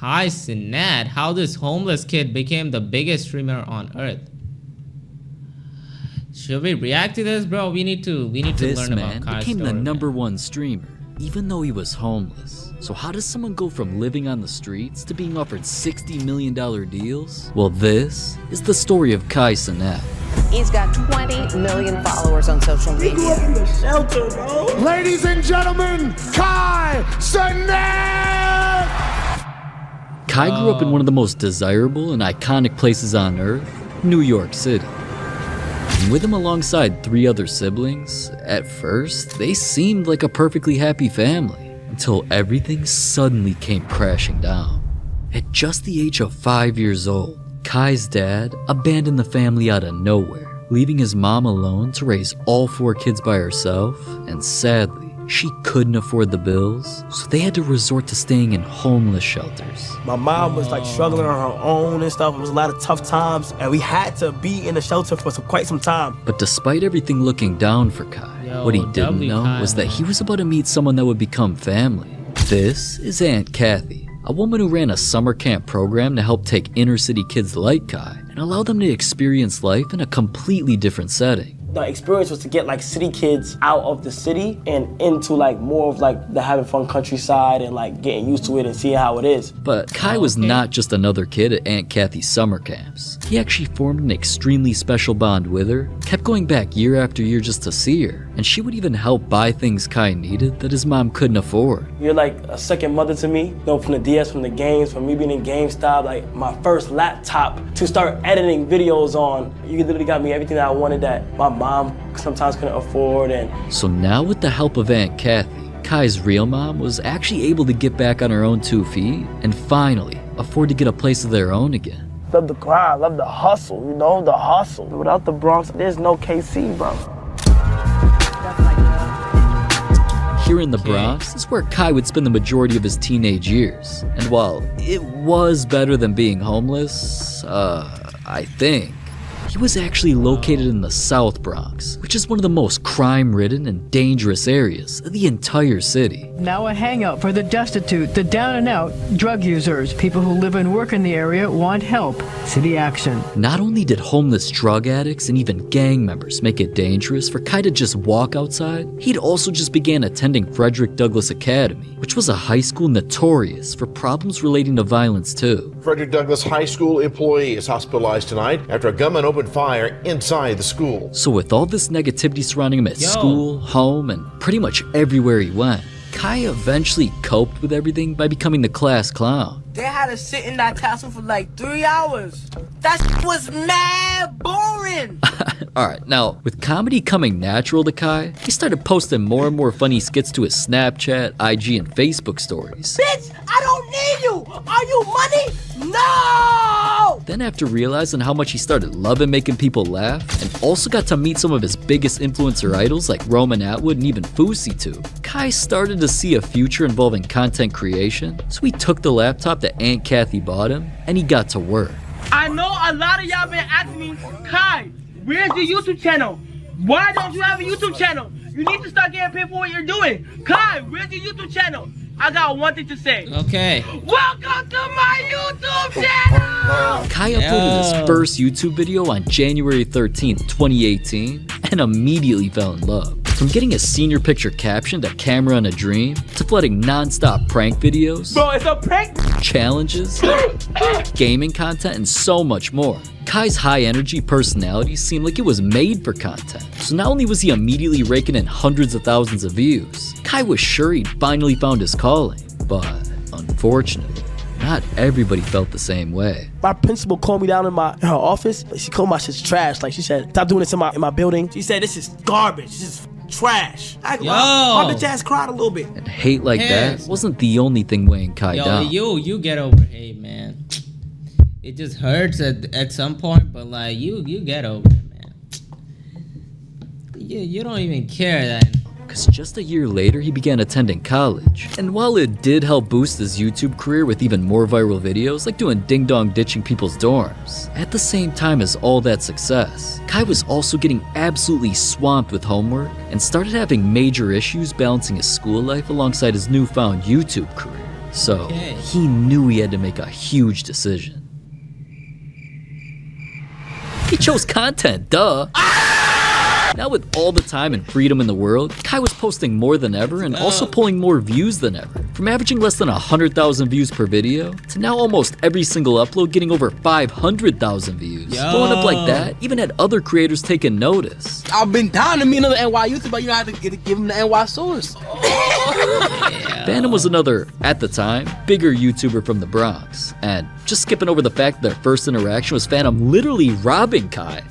Kai Cenat, how this homeless kid became the biggest streamer on earth. Should we react to this, bro? We need to learn about Kai's story. This man became the #1 streamer, even though he was homeless. So how does someone go from living on the streets to being offered $60 million deals? Well, this is the story of Kai Cenat. He's got 20 million followers on social media. He grew up in the shelter, bro. Ladies and gentlemen, Kai Cenat! Kai grew up in one of the most desirable and iconic places on earth, New York City. And with him alongside 3 other siblings, at first, they seemed like a perfectly happy family, until everything suddenly came crashing down. At just the age of 5 years old, Kai's dad abandoned the family out of nowhere, leaving his mom alone to raise all 4 kids by herself, and sadly, she couldn't afford the bills, so they had to resort to staying in homeless shelters. My mom was like struggling on her own and stuff. It was a lot of tough times, and we had to be in the shelter for quite some time. But despite everything looking down for Kai, what he didn't know was that he was about to meet someone that would become family. This is Aunt Kathy, a woman who ran a summer camp program to help take inner city kids like Kai and allow them to experience life in a completely different setting. The experience was to get like city kids out of the city and into like more of like the having fun countryside and like getting used to it and seeing how it is. But Kai was not just another kid at Aunt Kathy's summer camps. He actually formed an extremely special bond with her, kept going back year after year just to see her, and she would even help buy things Kai needed that his mom couldn't afford. You're like a second mother to me. You know, from the DS, from the games, from me being in GameStop, like my first laptop to start editing videos on. You literally got me everything that I wanted that my mom sometimes couldn't afford. And so now with the help of Aunt Kathy, Kai's real mom was actually able to get back on her own 2 feet and finally afford to get a place of their own again. Love the grind, love the hustle, you know, the hustle. Without the Bronx, there's no KC, bro. Here in the Bronx is where Kai would spend the majority of his teenage years. And while it was better than being homeless, I think, he was actually located in the South Bronx, which is one of the most crime-ridden and dangerous areas of the entire city. Now a hangout for the destitute, the down and out, drug users. People who live and work in the area want help. City action. Not only did homeless drug addicts and even gang members make it dangerous for Kai to just walk outside, he'd also just began attending Frederick Douglass Academy, which was a high school notorious for problems relating to violence too. Frederick Douglass High School employee is hospitalized tonight after a gunman opened fire inside the school. So with all this negativity surrounding him at school, home, and pretty much everywhere he went, Kai eventually coped with everything by becoming the class clown. They had to sit in that castle for like 3 hours. That was mad boring. Alright, now with comedy coming natural to Kai, he started posting more and more funny skits to his Snapchat, IG, and Facebook stories. Bitch, I don't need you. Are you money? No! Then after realizing how much he started loving making people laugh, and also got to meet some of his biggest influencer idols like Roman Atwood and even Fousey too, Kai started to see a future involving content creation, so he took the laptop that Aunt Kathy bought him, and he got to work. I know a lot of y'all been asking me, Kai, where's your YouTube channel? Why don't you have a YouTube channel? You need to start getting paid for what you're doing. Kai, where's your YouTube channel? I got one thing to say. Okay. Welcome to my YouTube channel! Kai uploaded his first YouTube video on January 13th, 2018, and immediately fell in love. From getting a senior picture captioned "A Camera in a Dream" to flooding non-stop prank videos, Bro, it's a prank! challenges, gaming content, and so much more. Kai's high-energy personality seemed like it was made for content. So not only was he immediately raking in hundreds of thousands of views, Kai was sure he'd finally found his calling. But unfortunately, not everybody felt the same way. My principal called me down in her office. She called my shit trash. Like she said, stop doing this in my building. She said, this is garbage. This is trash. My bitch ass cried a little bit. And hate like that wasn't the only thing weighing Kai down. You get over hate, man. It just hurts at some point, but like you get over it, man. You don't even care then. Because just a year later, he began attending college. And while it did help boost his YouTube career with even more viral videos, like doing ding-dong ditching people's dorms, at the same time as all that success, Kai was also getting absolutely swamped with homework and started having major issues balancing his school life alongside his newfound YouTube career. So Okay. he knew he had to make a huge decision. He chose content, duh. Now with all the time and freedom in the world, Kai was posting more than ever and also pulling more views than ever. From averaging less than 100,000 views per video, to now almost every single upload getting over 500,000 views. Blowing up like that even had other creators taking notice. I've been down to meet another NY YouTuber, but you know, I have to give him the NY source. Phantom was another, at the time, bigger YouTuber from the Bronx. And just skipping over the fact that their first interaction was Phantom literally robbing Kai.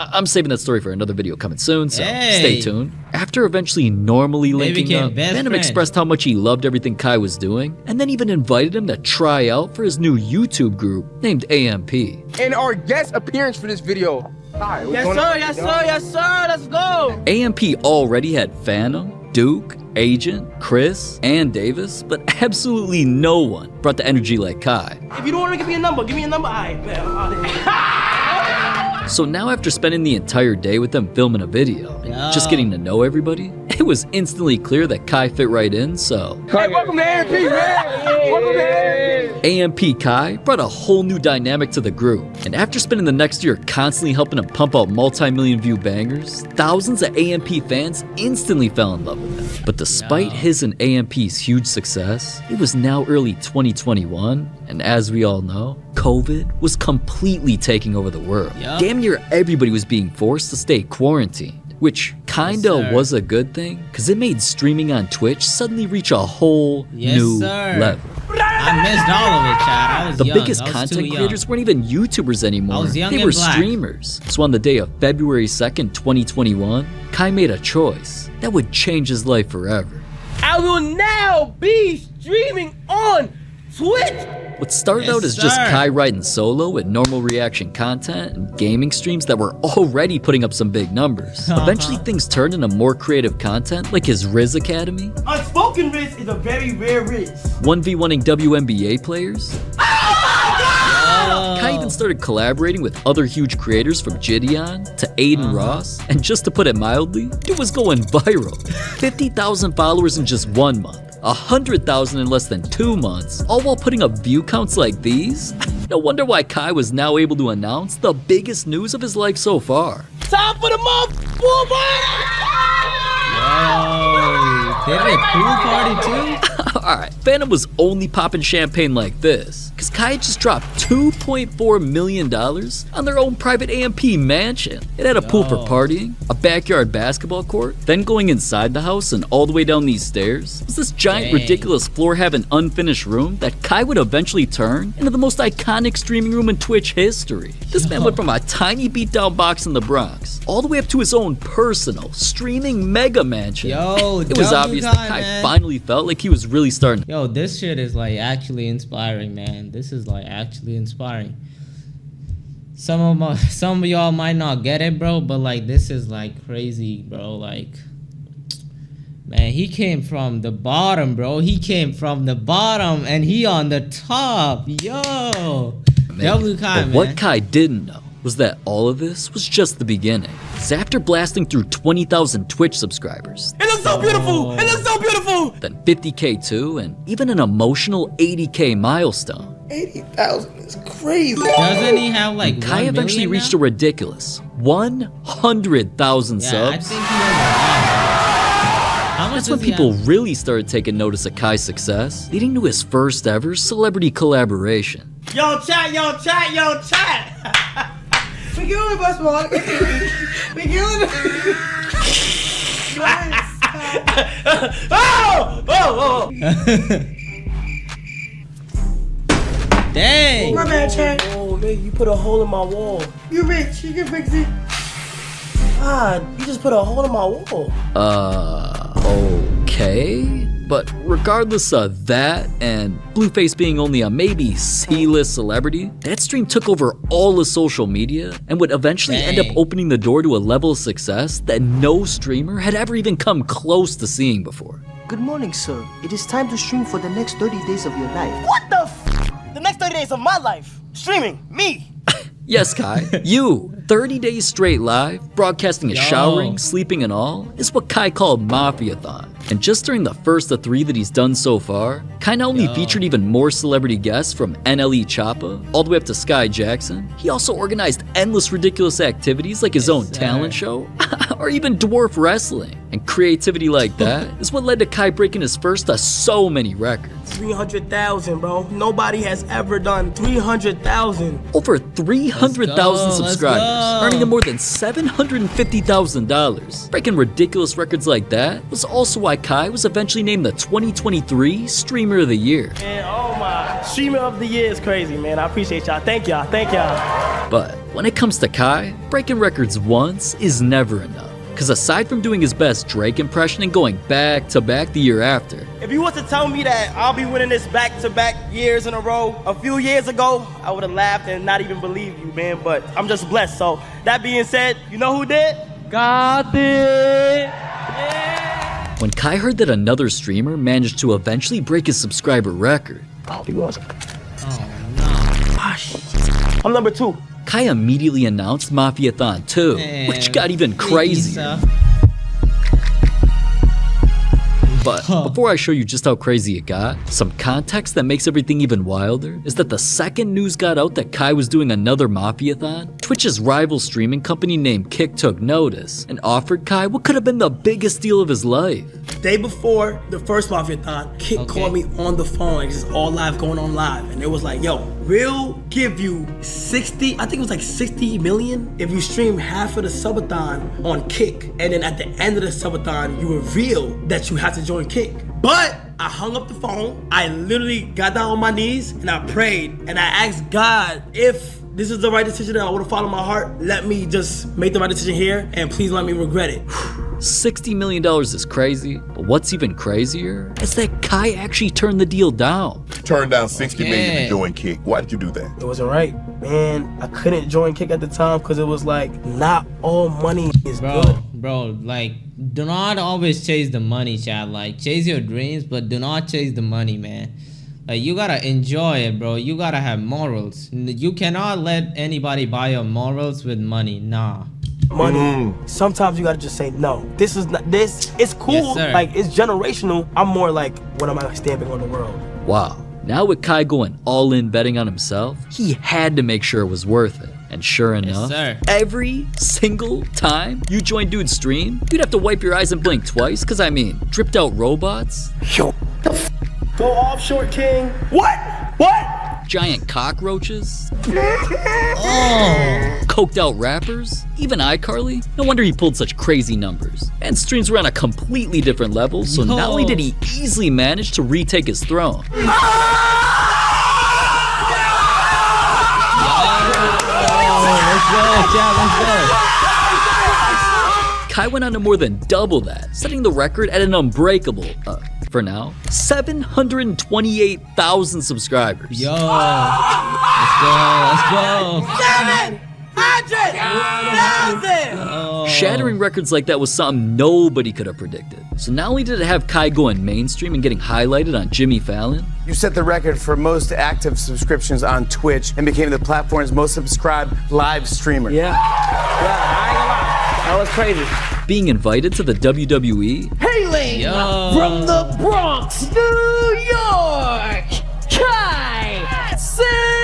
I'm saving that story for another video coming soon, so stay tuned. After eventually normally linking up, Phantom expressed how much he loved everything Kai was doing, and then even invited him to try out for his new YouTube group named AMP. And our guest appearance for this video. Hi, Yes, sir, yes, sir, yes, sir. Let's go. AMP already had Phantom, Duke, Agent, Chris, and Davis, but absolutely no one brought the energy like Kai. If you don't want to give me a number, give me a number. All right, man. I'm out of here. So now after spending the entire day with them filming a video, and just getting to know everybody, it was instantly clear that Kai fit right in, so Hey, welcome to AMP, man. Welcome to AMP. AMP Kai brought a whole new dynamic to the group, and after spending the next year constantly helping him pump out multi-million view bangers, thousands of AMP fans instantly fell in love with him. But despite his and AMP's huge success, it was now early 2021, and as we all know, COVID was completely taking over the world. Damn near everybody was being forced to stay quarantined, which kinda was a good thing, cause it made streaming on Twitch suddenly reach a whole new level. I missed all of it, Chad. I was The young. biggest I was content too young. creators weren't even YouTubers anymore. I was young they and were black. streamers. So on the day of February 2nd, 2021, Kai made a choice that would change his life forever. I will now be streaming on Twitch. What started out as just Kai riding solo with normal reaction content and gaming streams that were already putting up some big numbers. Eventually things turned into more creative content like his Riz Academy, Unspoken Riz is a very rare Riz. 1v1ing WNBA players. Kai even started collaborating with other huge creators from Gideon to Aiden Ross, and just to put it mildly, it was going viral. 50,000 followers in just 1 month. 100,000 in less than 2 months, all while putting up view counts like these? No wonder why Kai was now able to announce the biggest news of his life so far. Time for the Did it pool party too? Alright, Phantom was only popping champagne like this, cause Kai had just dropped $2.4 million on their own private AMP mansion. It had a pool for partying, a backyard basketball court, then going inside the house and all the way down these stairs was this giant ridiculous floor-having unfinished room that Kai would eventually turn into the most iconic streaming room in Twitch history. This man went from a tiny beat-down box in the Bronx all the way up to his own personal streaming mega mansion. It was obvious that Kai finally felt like he was really starting. Yo, this shit is like actually inspiring, man. This is like actually inspiring. Some of y'all might not get it, bro, but like this is like crazy, bro. Like, man, he came from the bottom, bro. He came from the bottom and he on the top. Yo, W Kai, man. What Kai didn't know was that all of this was just the beginning. So after blasting through 20,000 Twitch subscribers, It looks so beautiful. It looks so beautiful. then 50K too, and even an emotional 80K milestone, 80,000 is crazy. Doesn't he have like Kai 1 eventually million reached now? a ridiculous 100,000 Yeah, I subs. think he has a lot. How much That's when does he people have? really started taking notice of Kai's success, leading to his first ever celebrity collaboration. Yo, chat, yo, chat, yo, chat. We doing it, boss man. We doing it. Oh! Dang! My bad, chat. Oh, man, you put a hole in my wall. You rich, you can fix it. God, you just put a hole in my wall. Okay. But regardless of that, and Blueface being only a maybe C-list celebrity, that stream took over all of social media and would eventually end up opening the door to a level of success that no streamer had ever even come close to seeing before. Good morning, sir. It is time to stream for the next 30 days of your life. What the f? The next 30 days of my life. Streaming. Me. Yes, Kai, you. 30 days straight live, broadcasting his showering, sleeping and all, is what Kai called Mafia-thon. And just during the first of 3 that he's done so far, Kai not only featured even more celebrity guests from NLE Choppa all the way up to Sky Jackson, he also organized endless ridiculous activities like his own talent show, or even dwarf wrestling. And creativity like that is what led to Kai breaking his first to so many records. 300,000, bro. Nobody has ever done 300,000. Over 300,000 subscribers, earning him more than $750,000. Breaking ridiculous records like that was also why Kai was eventually named the 2023 Streamer of the Year. Man, oh my. Streamer of the Year is crazy, man. I appreciate y'all. Thank y'all. Thank y'all. But when it comes to Kai, breaking records once is never enough. Because aside from doing his best Drake impression and going back to back the year after, if you was to tell me that I'll be winning this back-to-back years in a row a few years ago, I would have laughed and not even believed you, man. But I'm just blessed. So that being said, you know who did? God did. Yeah. When Kai heard that another streamer managed to eventually break his subscriber record, he was. I'm number 2. Kai immediately announced Mafiathon 2, which got even crazier. But before I show you just how crazy it got, some context that makes everything even wilder is that the second news got out that Kai was doing another Mafiathon, Twitch's rival streaming company named Kick took notice and offered Kai what could have been the biggest deal of his life. Day before the first Mafiathon, Kick called me on the phone, like this is all live, going on live, and it was like, yo, we'll give you 60 million if you stream half of the subathon on Kick, and then at the end of the subathon, you reveal that you have to join Kick. But I hung up the phone, I literally got down on my knees, and I prayed, and I asked God, if this is the right decision and I want to follow my heart, let me just make the right decision here, and please let me regret it. $60 million is crazy, but what's even crazier is that Kai actually turned the deal down. Turned down 60 million to join Kick. Why did you do that? It wasn't right. Man, I couldn't join Kick at the time because it was like, not all money is good. Bro, like, do not always chase the money, chat. Like, chase your dreams, but do not chase the money, man. Like, you gotta enjoy it, bro. You gotta have morals. You cannot let anybody buy your morals with money. Nah. Money. Sometimes you gotta just say no. This is not this. It's cool. Yes, like, it's generational. I'm more like, what am I stamping on the world? Wow. Now with Kai going all in betting on himself, he had to make sure it was worth it. And sure enough, every single time you join Dude's stream, you'd have to wipe your eyes and blink twice, cause I mean, dripped out robots. Yo, go offshore, King. What? Giant cockroaches. Coked out rappers. Even iCarly. No wonder he pulled such crazy numbers. And streams were on a completely different level, so not only did he easily manage to retake his throne, Kai went on to more than double that, setting the record at an unbreakable, for now, 728,000 subscribers. Yo, let's go. 700,000! Shattering records like that was something nobody could have predicted. So not only did it have Kai going mainstream and getting highlighted on Jimmy Fallon, you set the record for most active subscriptions on Twitch and became the platform's most subscribed live streamer. Yeah, I ain't gonna lie. That was crazy. Being invited to the WWE, hailing from the Bronx, New York, Kai Cenat!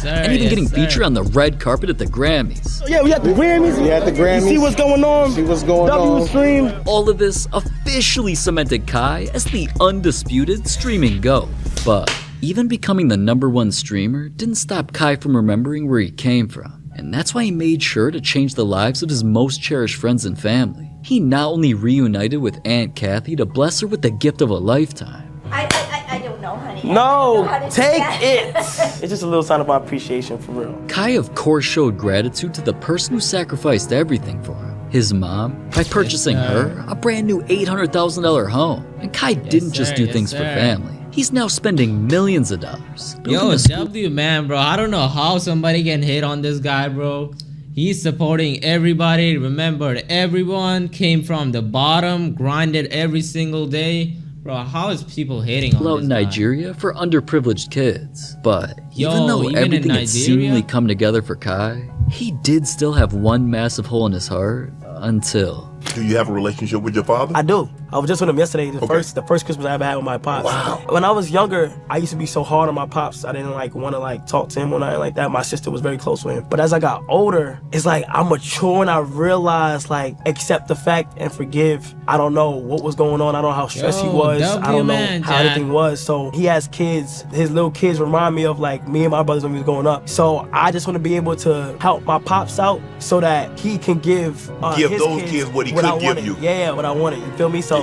and even getting featured on the red carpet at the Grammys. Yeah, we had the Grammys. You see what's going on? W stream. All of this officially cemented Kai as the undisputed streaming GOAT. But even becoming the #1 streamer didn't stop Kai from remembering where he came from. And that's why he made sure to change the lives of his most cherished friends and family. He not only reunited with Aunt Kathy to bless her with the gift of a lifetime. I don't know, honey. No, take it. It's just a little sign of my appreciation, for real. Kai, of course, showed gratitude to the person who sacrificed everything for him, his mom, by purchasing her a brand new $800,000 home. And Kai didn't just do things for family. He's now spending millions of dollars. Yo, W, man, bro. I don't know how somebody can hate on this guy, bro. He's supporting everybody. Remember, everyone came from the bottom, grinded every single day. Bro, how is people hating on this in Nigeria for underprivileged kids. But even though even everything had seemingly come together for Kai, he did still have one massive hole in his heart until Do you have a relationship with your father? I do. I was just with him yesterday. The first Christmas I ever had with my pops. Wow. When I was younger, I used to be so hard on my pops. I didn't want to talk to him or nothing like that. My sister was very close with him. But as I got older, it's like I mature and I realize accept the fact and forgive. I don't know what was going on. I don't know how stressed he was. I don't know how anything was. So he has kids. His little kids remind me of me and my brothers when we was growing up. So I just want to be able to help my pops out so that he can give his those kids what he could give you. Yeah, what I wanted. You feel me? So.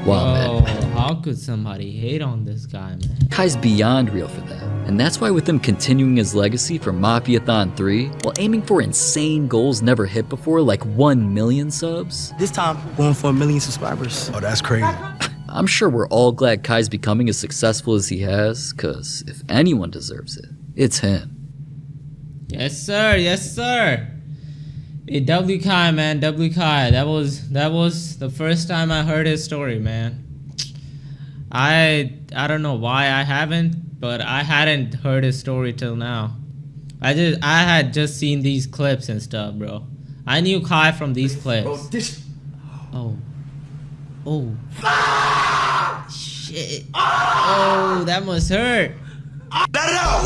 Wow, man. How could somebody hate on this guy, man? Kai's beyond real for that. And that's why with him continuing his legacy for Mafiathon 3, while aiming for insane goals never hit before, like 1 million subs. This time, going for 1 million subscribers. Oh, that's crazy. I'm sure we're all glad Kai's becoming as successful as he has, because if anyone deserves it, it's him. Yes, sir. Yes, sir. Hey, W Kai, man, W Kai. That was the first time I heard his story, man. I don't know why I haven't, but I hadn't heard his story till now. I had just seen these clips and stuff, bro. I knew Kai from these clips. Oh. Shit. Oh, that must hurt. Let it out!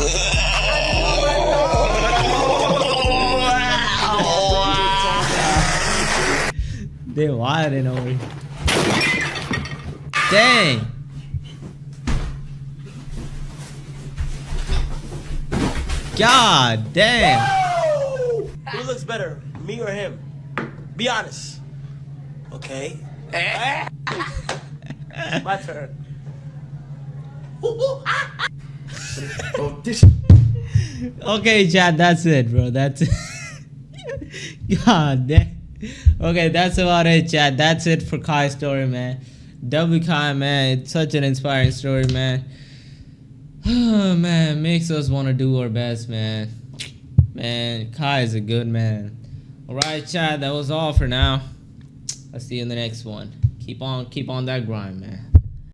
They wildin' over here. Dang. God damn. Who looks better, me or him? Be honest. Okay. My turn. Okay, chat, that's it, bro. That's it. God damn. Okay, that's about it, chat. That's it for Kai's story, man. W Kai, man. It's such an inspiring story, man. Oh, man, makes us want to do our best, man. Man, Kai is a good man. Alright, chat, that was all for now. I'll see you in the next one. Keep on that grind, man.